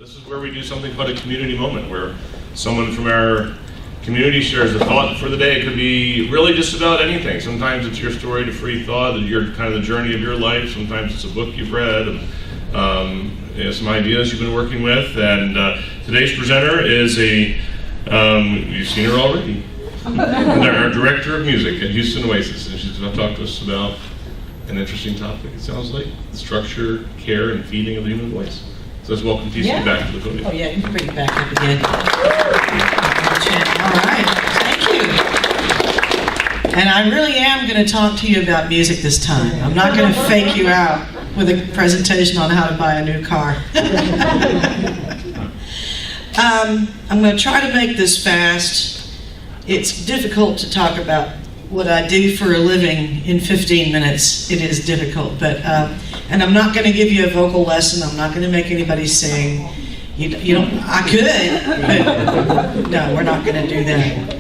This is where we do something called a community moment, where someone from our community shares a thought for the day. It could be really just about anything. Sometimes it's your story to free thought, your kind of the journey of your life. Sometimes it's a book you've read, some ideas you've been working with. And today's presenter is you've seen her already, our director of music at Houston Oasis, and she's going to talk to us about an interesting topic, it sounds like: the structure, care, and feeding of the human voice. So let's welcome TC back to the podium. Oh yeah, you can bring it back up again. All right, thank you. And I really am going to talk to you about music this time. I'm not going to fake you out with a presentation on how to buy a new car. I'm going to try to make this fast. It's difficult to talk about what I do for a living in 15 minutes. It is difficult, but and I'm not going to give you a vocal lesson. I'm not going to make anybody sing. You don't. I could, but no, we're not going to do that.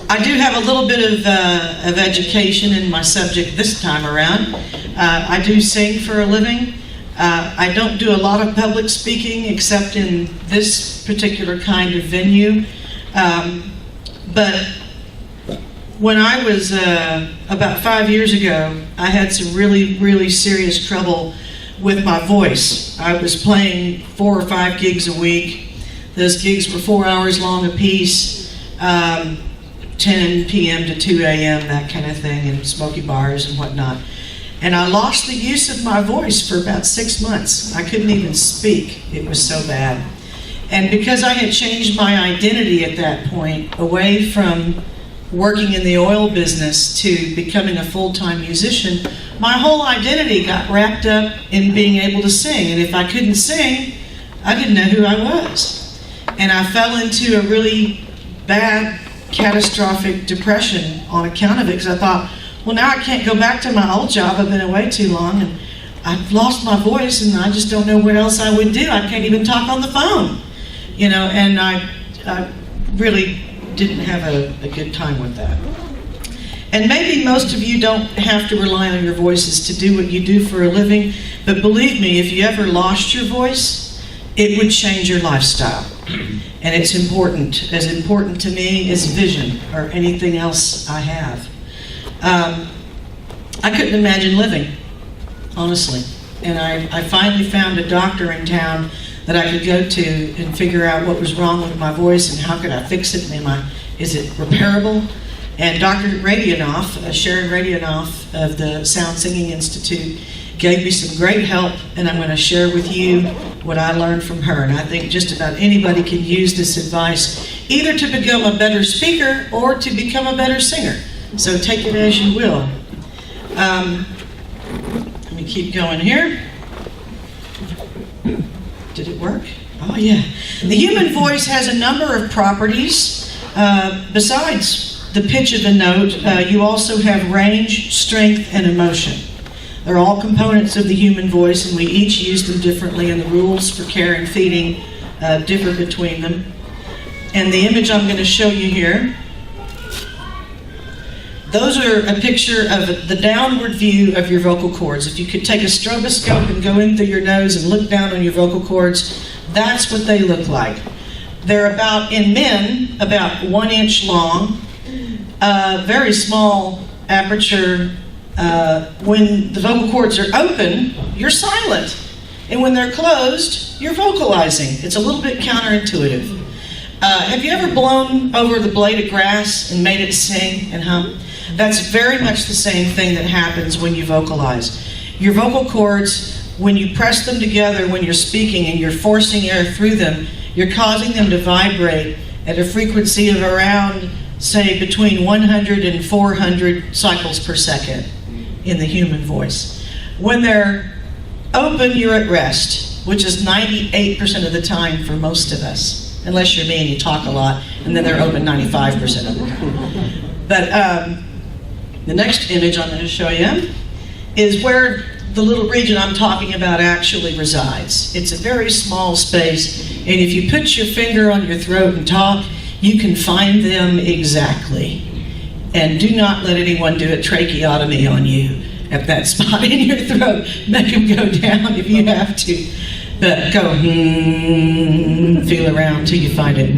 I do have a little bit of education in my subject this time around. I do sing for a living. I don't do a lot of public speaking except in this particular kind of venue. But when I was about 5 years ago, I had some really, really serious trouble with my voice. I was playing 4 or 5 gigs a week. Those gigs were 4 hours long a piece, 10 p.m. to 2 a.m., that kind of thing, in smoky bars and whatnot. And I lost the use of my voice for about 6 months. I couldn't even speak. It was so bad. And because I had changed my identity at that point, away from working in the oil business to becoming a full-time musician, my whole identity got wrapped up in being able to sing. And if I couldn't sing, I didn't know who I was. And I fell into a really bad, catastrophic depression on account of it, because I thought, well, now I can't go back to my old job. I've been away too long, and I've lost my voice, and I just don't know what else I would do. I can't even talk on the phone, and I really didn't have a good time with that. And maybe most of you don't have to rely on your voices to do what you do for a living, but believe me, if you ever lost your voice, it would change your lifestyle. And it's important, as important to me as vision or anything else I have. I couldn't imagine living, honestly. And I finally found a doctor in town that I could go to and figure out what was wrong with my voice and how could I fix it, and is it repairable? And Dr. Radionoff, Sharon Radionoff of the Sound Singing Institute, gave me some great help, and I'm going to share with you what I learned from her. And I think just about anybody can use this advice, either to become a better speaker or to become a better singer. So take it as you will. Let me keep going here. Did it work? Oh yeah. The human voice has a number of properties. Besides the pitch of the note, you also have range, strength, and emotion. They're all components of the human voice, and we each use them differently, and the rules for care and feeding differ between them. And the image I'm going to show you here, those are a picture of the downward view of your vocal cords. If you could take a stroboscope and go in through your nose and look down on your vocal cords, that's what they look like. They're in men, about 1 inch long, very small aperture. When the vocal cords are open, you're silent. And when they're closed, you're vocalizing. It's a little bit counterintuitive. Have you ever blown over the blade of grass and made it sing and hum? That's very much the same thing that happens when you vocalize. Your vocal cords, when you press them together when you're speaking and you're forcing air through them, you're causing them to vibrate at a frequency of around, say, between 100 and 400 cycles per second in the human voice. When they're open, you're at rest, which is 98% of the time for most of us, unless you're me and you talk a lot, and then they're open 95% of the time. But the next image I'm going to show you is where the little region I'm talking about actually resides. It's a very small space, and if you put your finger on your throat and talk, you can find them exactly. And do not let anyone do a tracheotomy on you at that spot in your throat. Make them go down if you have to. But go, feel around till you find it.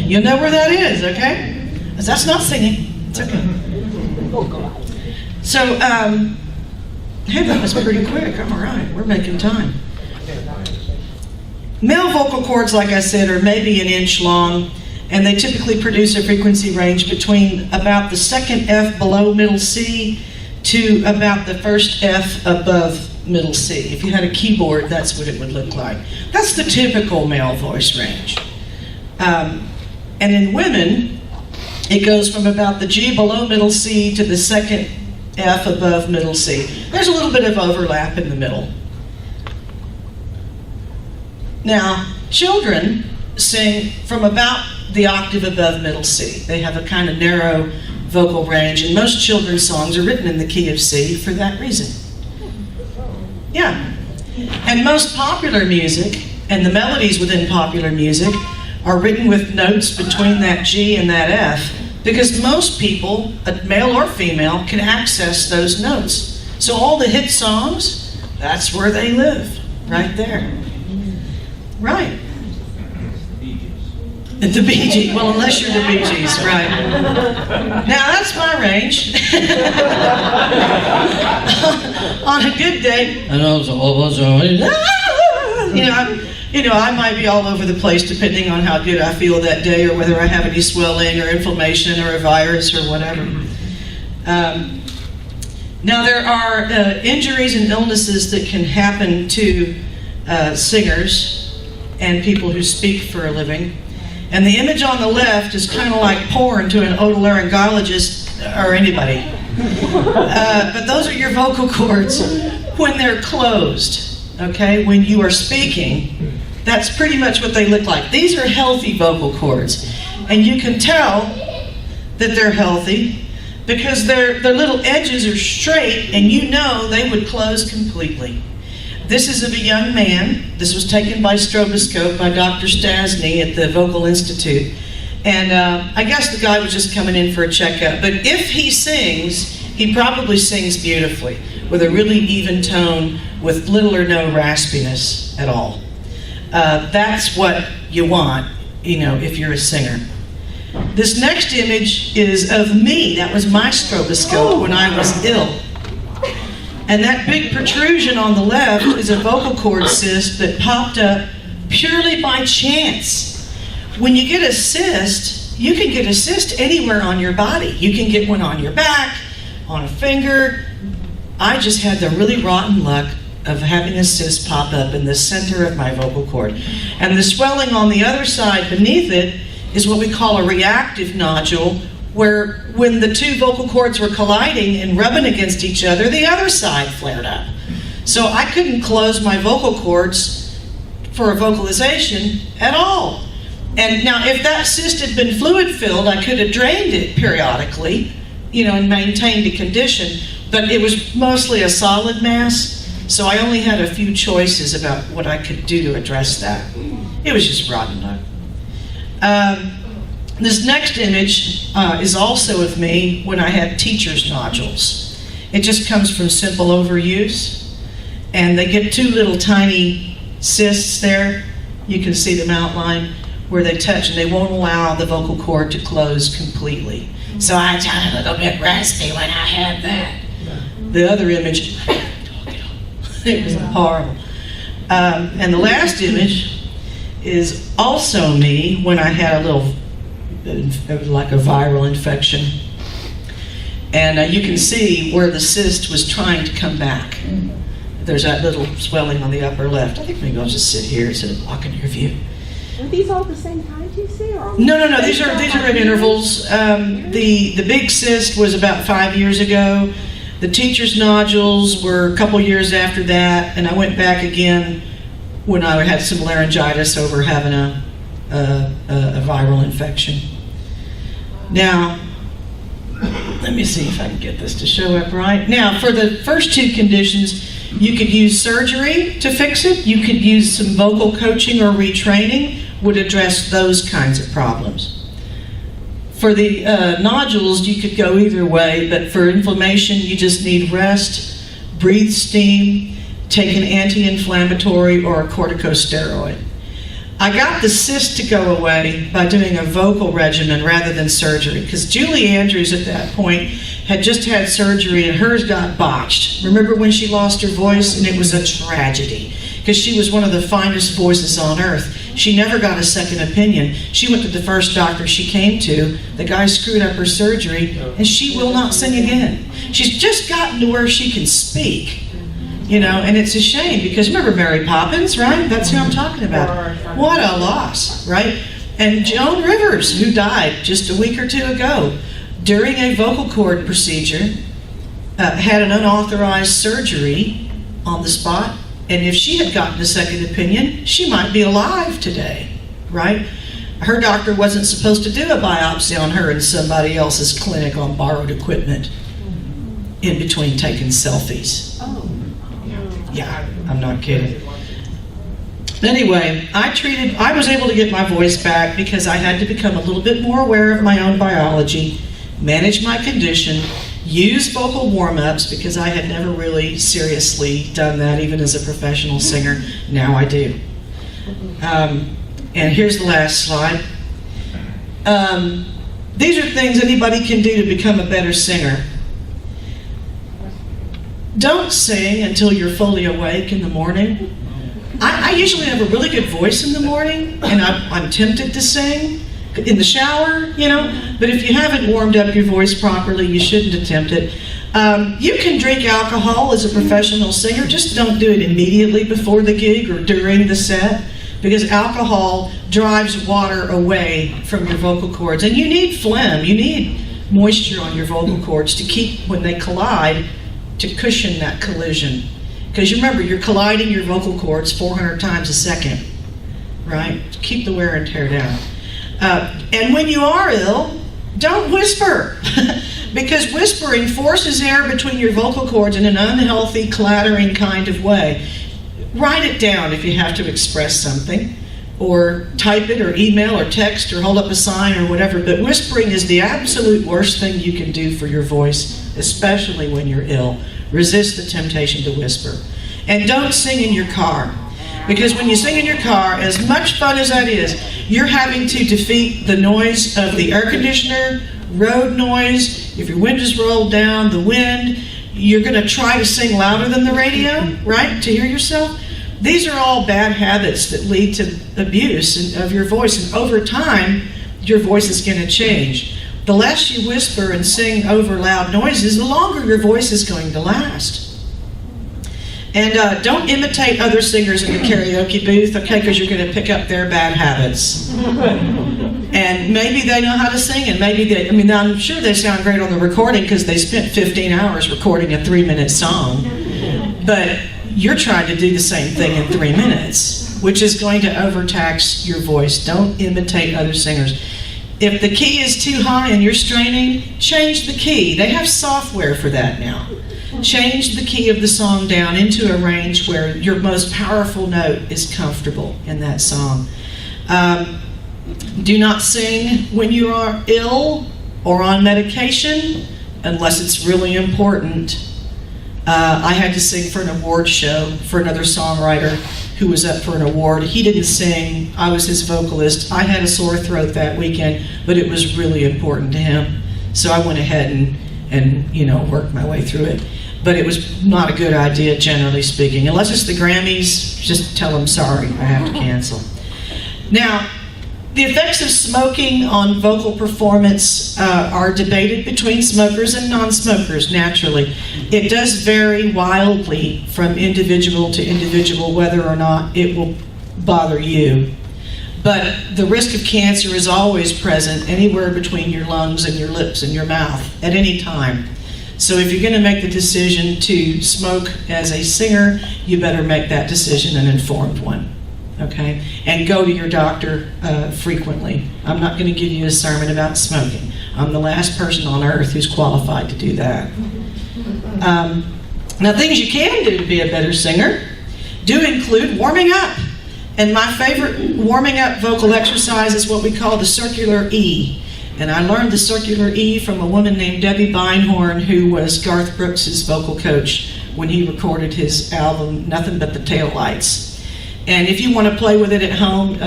You'll know where that is, okay? 'Cause that's not singing. It's okay. So, hey, that was pretty quick. All right, we're making time. Male vocal cords, like I said, are maybe an inch long, and they typically produce a frequency range between about the second F below middle C to about the first F above middle C. If you had a keyboard, that's what it would look like. That's the typical male voice range. And in women, it goes from about the G below middle C to the second F above middle C. There's a little bit of overlap in the middle. Now, children sing from about the octave above middle C. They have a kind of narrow vocal range, and most children's songs are written in the key of C for that reason. Yeah. And most popular music, and the melodies within popular music, are written with notes between that G and that F, because most people, male or female, can access those notes. So all the hit songs, that's where they live, right there. Right. The Bee Gees. Well, unless you're the Bee Gees, right. Now, that's my range. On a good day, I might be all over the place depending on how good I feel that day, or whether I have any swelling or inflammation or a virus or whatever. Now, there are injuries and illnesses that can happen to singers and people who speak for a living. And the image on the left is kind of like porn to an otolaryngologist or anybody. But those are your vocal cords when they're closed, okay? When you are speaking, that's pretty much what they look like. These are healthy vocal cords. And you can tell that they're healthy because their little edges are straight, and you know they would close completely. This is of a young man. This was taken by stroboscope by Dr. Stasny at the Vocal Institute. And I guess the guy was just coming in for a checkup. But if he sings, he probably sings beautifully, with a really even tone, with little or no raspiness at all. That's what you want, if you're a singer. This next image is of me. That was my stroboscope when I was ill. And that big protrusion on the left is a vocal cord cyst that popped up purely by chance. When you get a cyst, you can get a cyst anywhere on your body. You can get one on your back, on a finger. I just had the really rotten luck of having a cyst pop up in the center of my vocal cord. And the swelling on the other side beneath it is what we call a reactive nodule, where when the two vocal cords were colliding and rubbing against each other, the other side flared up. So I couldn't close my vocal cords for a vocalization at all. And now if that cyst had been fluid filled, I could have drained it periodically, and maintained a condition, but it was mostly a solid mass, so I only had a few choices about what I could do to address that. It was just rotten luck. This next image is also of me when I had teacher's nodules. It just comes from simple overuse. And they get two little tiny cysts there. You can see them outlined where they touch, and they won't allow the vocal cord to close completely. So I got a little bit raspy when I had that. The other image, it was horrible. And the last image is also me when I had a little, like a viral infection. And you can see where the cyst was trying to come back. There's that little swelling on the upper left. I think maybe I'll just sit here instead of blocking your view. Are these all at the same time, TC? No. These are in intervals. The big cyst was about 5 years ago. The teacher's nodules were a couple years after that, and I went back again when I had some laryngitis over having a viral infection. Now, let me see if I can get this to show up right. Now, for the first two conditions, you could use surgery to fix it. You could use some vocal coaching or retraining, would address those kinds of problems. For the nodules, you could go either way, but for inflammation, you just need rest, breathe steam, take an anti-inflammatory or a corticosteroid. I got the cyst to go away by doing a vocal regimen rather than surgery, because Julie Andrews at that point had just had surgery and hers got botched. Remember when she lost her voice? And it was a tragedy, because she was one of the finest voices on earth. She never got a second opinion. She went to the first doctor she came to. The guy screwed up her surgery, and she will not sing again. She's just gotten to where she can speak. You know, and it's a shame, because remember Mary Poppins, right? That's who I'm talking about. What a loss, right? And Joan Rivers, who died just a week or two ago, during a vocal cord procedure, had an unauthorized surgery on the spot, and if she had gotten a second opinion, she might be alive today, right? Her doctor wasn't supposed to do a biopsy on her in somebody else's clinic on borrowed equipment in between taking selfies. Yeah, I'm not kidding. Anyway, I was able to get my voice back because I had to become a little bit more aware of my own biology, manage my condition, use vocal warm-ups, because I had never really seriously done that even as a professional singer. Now I do. And here's the last slide. These are things anybody can do to become a better singer. Don't sing until you're fully awake in the morning. I usually have a really good voice in the morning, and I'm tempted to sing in the shower, you know, but if you haven't warmed up your voice properly, you shouldn't attempt it. You can drink alcohol as a professional singer, just don't do it immediately before the gig or during the set, because alcohol drives water away from your vocal cords, and you need phlegm, you need moisture on your vocal cords to keep, when they collide, to cushion that collision. Because you remember, you're colliding your vocal cords 400 times a second, right? To keep the wear and tear down. And when you are ill, don't whisper, because whispering forces air between your vocal cords in an unhealthy, clattering kind of way. Write it down if you have to express something, or type it, or email, or text, or hold up a sign, or whatever. But whispering is the absolute worst thing you can do for your voice, especially when you're ill. Resist the temptation to whisper. And don't sing in your car. Because when you sing in your car, as much fun as that is, you're having to defeat the noise of the air conditioner, road noise, if your windows rolled down, the wind. You're going to try to sing louder than the radio, right, to hear yourself. These are all bad habits that lead to abuse of your voice. And over time, your voice is going to change. The less you whisper and sing over loud noises, the longer your voice is going to last. And don't imitate other singers in the karaoke booth, okay, because you're going to pick up their bad habits. And maybe they know how to sing, and maybe they, I mean, I'm sure they sound great on the recording because they spent 15 hours recording a 3-minute song. But you're trying to do the same thing in 3 minutes, which is going to overtax your voice. Don't imitate other singers. If the key is too high and you're straining, change the key. They have software for that now. Change the key of the song down into a range where your most powerful note is comfortable in that song. Do not sing when you are ill or on medication unless it's really important. I had to sing for an award show for another songwriter who was up for an award. He didn't sing. I was his vocalist. I had a sore throat that weekend, but it was really important to him. So I went ahead and you know, worked my way through it. But it was not a good idea, generally speaking. Unless it's the Grammys, just tell them sorry, I have to cancel. Now, the effects of smoking on vocal performance are debated between smokers and non-smokers, naturally. It does vary wildly from individual to individual whether or not it will bother you. But the risk of cancer is always present anywhere between your lungs and your lips and your mouth at any time. So if you're going to make the decision to smoke as a singer, you better make that decision an informed one. Okay, and go to your doctor frequently. I'm not going to give you a sermon about smoking. I'm the last person on earth who's qualified to do that. Now, things you can do to be a better singer do include warming up. And my favorite warming up vocal exercise is what we call the circular E. And I learned the circular E from a woman named Debbie Beinhorn, who was Garth Brooks' vocal coach when he recorded his album, Nothing But the Taillights. And if you want to play with it at home,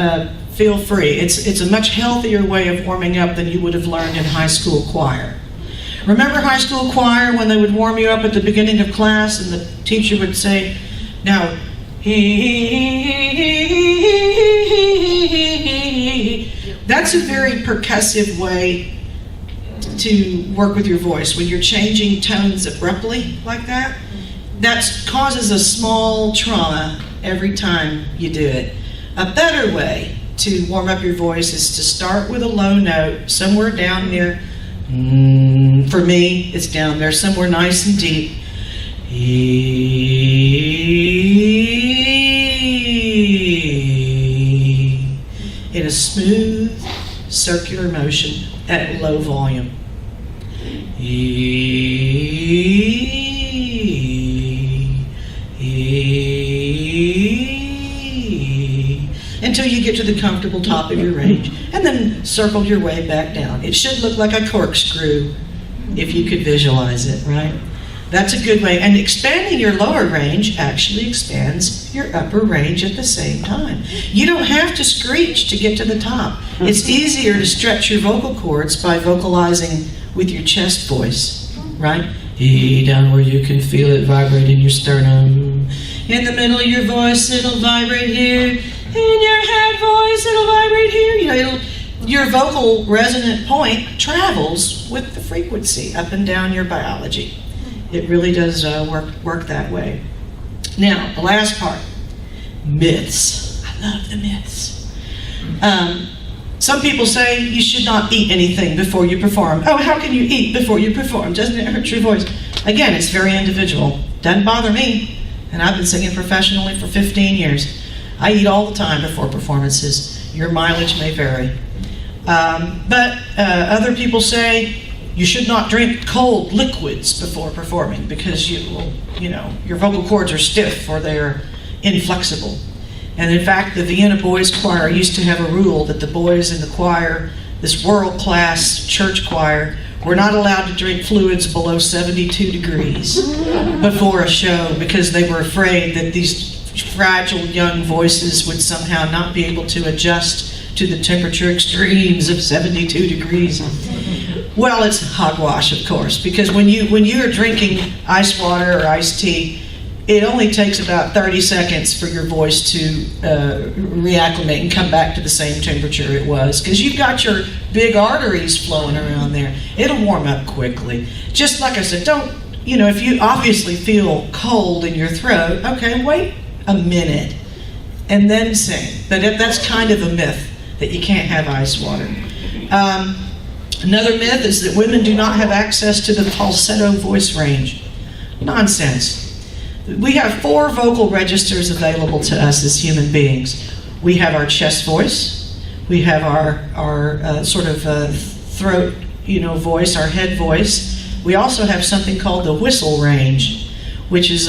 feel free. It's a much healthier way of warming up than you would have learned in high school choir. Remember high school choir when they would warm you up at the beginning of class and the teacher would say, now, that's a very percussive way to work with your voice. When you're changing tones abruptly like that, that causes a small trauma every time you do it. A better way to warm up your voice is to start with a low note, somewhere down near, for me, it's down there, somewhere nice and deep. In a smooth, circular motion at low volume. Until you get to the comfortable top of your range, and then circle your way back down. It should look like a corkscrew if you could visualize it, right? That's a good way. And expanding your lower range actually expands your upper range at the same time. You don't have to screech to get to the top. It's easier to stretch your vocal cords by vocalizing with your chest voice, right? Down where you can feel it vibrate in your sternum. In the middle of your voice, it'll vibrate here. In your head voice, it'll vibrate here. You know, your vocal resonant point travels with the frequency up and down your biology. It really does work that way. Now, the last part, myths. I love the myths. Some people say you should not eat anything before you perform. Oh, how can you eat before you perform? Doesn't it hurt your voice? Again, it's very individual. Doesn't bother me. And I've been singing professionally for 15 years. I eat all the time before performances. Your mileage may vary. But other people say you should not drink cold liquids before performing because your vocal cords are stiff or they're inflexible. And in fact, the Vienna Boys Choir used to have a rule that the boys in the choir, this world-class church choir, were not allowed to drink fluids below 72 degrees before a show because they were afraid that these fragile young voices would somehow not be able to adjust to the temperature extremes of 72 degrees. Well, it's hogwash, of course, because when you are drinking ice water or iced tea, it only takes about 30 seconds for your voice to reacclimate and come back to the same temperature it was, because you've got your big arteries flowing around there. It'll warm up quickly. Just like I said, if you obviously feel cold in your throat, okay, wait a minute and then sing. But that's kind of a myth that you can't have ice water. Another myth is that women do not have access to the falsetto voice range. Nonsense. We have 4 vocal registers available to us as human beings. We have our chest voice, we have our throat, voice, our head voice. We also have something called the whistle range, which is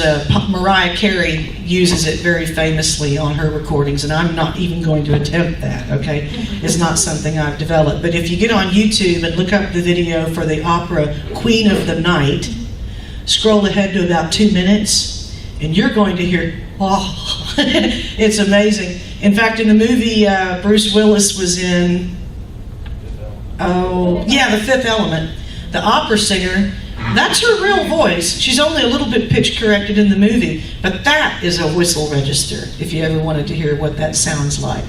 Mariah Carey uses it very famously on her recordings, and I'm not even going to attempt that, okay? It's not something I've developed. But if you get on YouTube and look up the video for the opera Queen of the Night, scroll ahead to about 2 minutes, and you're going to hear, oh, it's amazing. In fact, in the movie Bruce Willis was in, The Fifth Element, the opera singer, that's her real voice. She's only a little bit pitch corrected in the movie, but that is a whistle register, if you ever wanted to hear what that sounds like.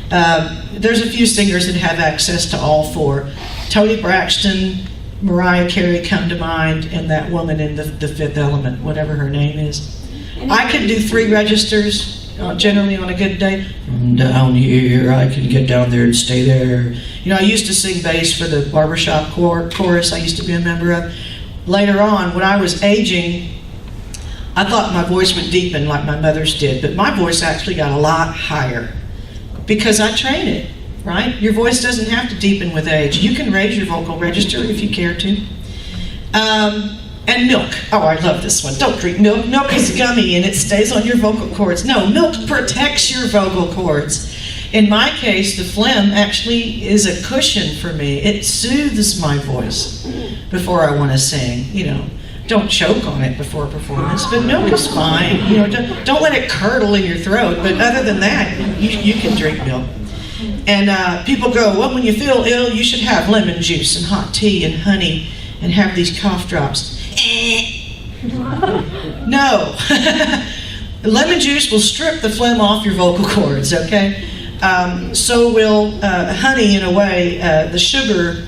There's a few singers that have access to all 4. Toni Braxton, Mariah Carey come to mind, and that woman in the Fifth Element, whatever her name is. I can do 3 registers, generally on a good day. Down here, I can get down there and stay there. I used to sing bass for the barbershop chorus I used to be a member of. Later on, when I was aging, I thought my voice would deepen like my mother's did, but my voice actually got a lot higher because I train it, right? Your voice doesn't have to deepen with age. You can raise your vocal register if you care to. And milk. Oh, I love this one. Don't drink milk. Milk is gummy and it stays on your vocal cords. No, milk protects your vocal cords. In my case, the phlegm actually is a cushion for me. It soothes my voice before I want to sing. Don't choke on it before a performance, but milk is fine. You know, don't let it curdle in your throat. But other than that, you can drink milk. And people go, well, when you feel ill, you should have lemon juice and hot tea and honey and have these cough drops. No. Lemon juice will strip the phlegm off your vocal cords, okay? So will honey, in a way. The sugar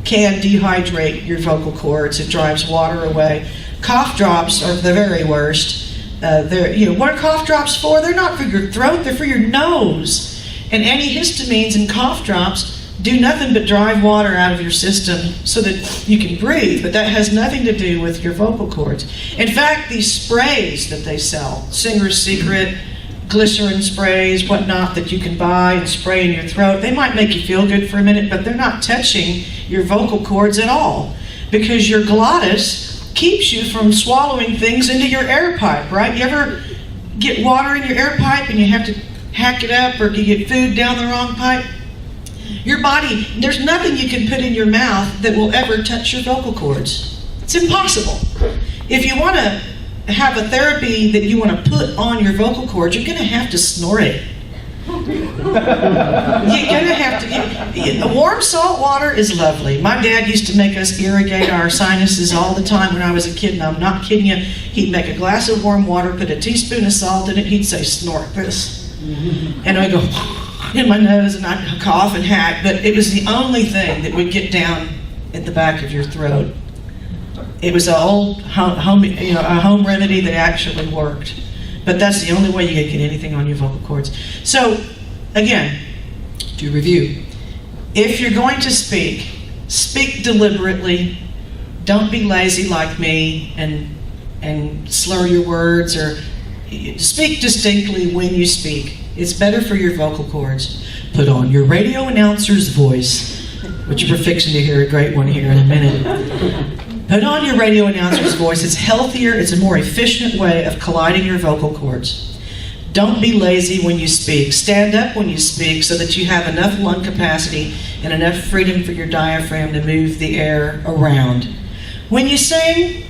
can dehydrate your vocal cords. It drives water away. Cough drops are the very worst. What are cough drops for? They're not for your throat, they're for your nose. And antihistamines and cough drops do nothing but drive water out of your system so that you can breathe, but that has nothing to do with your vocal cords. In fact, these sprays that they sell, Singer's Secret, glycerin sprays, whatnot, that you can buy and spray in your throat, they might make you feel good for a minute, but they're not touching your vocal cords at all, because your glottis keeps you from swallowing things into your air pipe, right? You ever get water in your air pipe and you have to hack it up, or you get food down the wrong pipe? Your body, there's nothing you can put in your mouth that will ever touch your vocal cords. It's impossible. If you want to have a therapy that you want to put on your vocal cords, you're going to have to snort it. You're going to have to. Warm salt water is lovely. My dad used to make us irrigate our sinuses all the time when I was a kid, and I'm not kidding you. He'd make a glass of warm water, put a teaspoon of salt in it, he'd say, snort this. And I'd go in my nose and I'd cough and hack, but it was the only thing that would get down at the back of your throat. It was an old home remedy that actually worked. But that's the only way you can get anything on your vocal cords. So, again, to review, if you're going to speak deliberately. Don't be lazy like me and slur your words, or speak distinctly when you speak. It's better for your vocal cords. Put on your radio announcer's voice, which you're fixing to hear a great one here in a minute. Put on your radio announcer's voice. It's healthier, it's a more efficient way of colliding your vocal cords. Don't be lazy when you speak. Stand up when you speak so that you have enough lung capacity and enough freedom for your diaphragm to move the air around. When you sing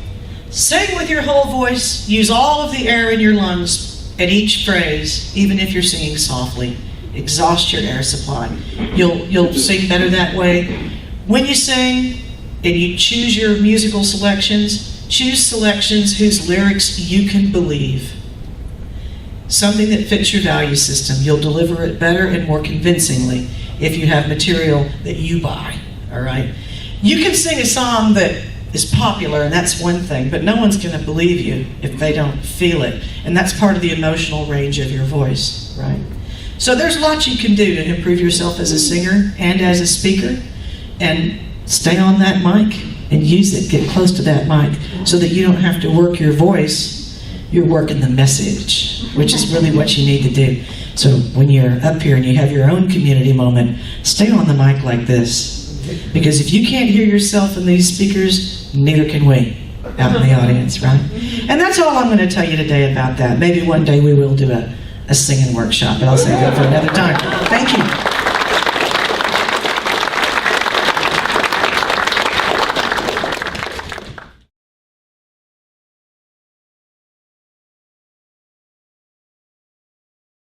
with your whole voice. Use all of the air in your lungs at each phrase, even if you're singing softly. Exhaust your air supply. You'll sing better that way. When you sing and you choose your musical selections, choose selections whose lyrics you can believe. Something that fits your value system. You'll deliver it better and more convincingly if you have material that you buy, all right? You can sing a song that is popular, and that's one thing, but no one's going to believe you if they don't feel it. And that's part of the emotional range of your voice, right? So there's lots you can do to improve yourself as a singer and as a speaker. And stay on that mic and use it. Get close to that mic so that you don't have to work your voice. You're working the message, which is really what you need to do. So when you're up here and you have your own community moment, stay on the mic like this. Because if you can't hear yourself in these speakers, neither can we out in the audience, right? And that's all I'm going to tell you today about that. Maybe one day we will do a singing workshop, but I'll save that for another time. Thank you.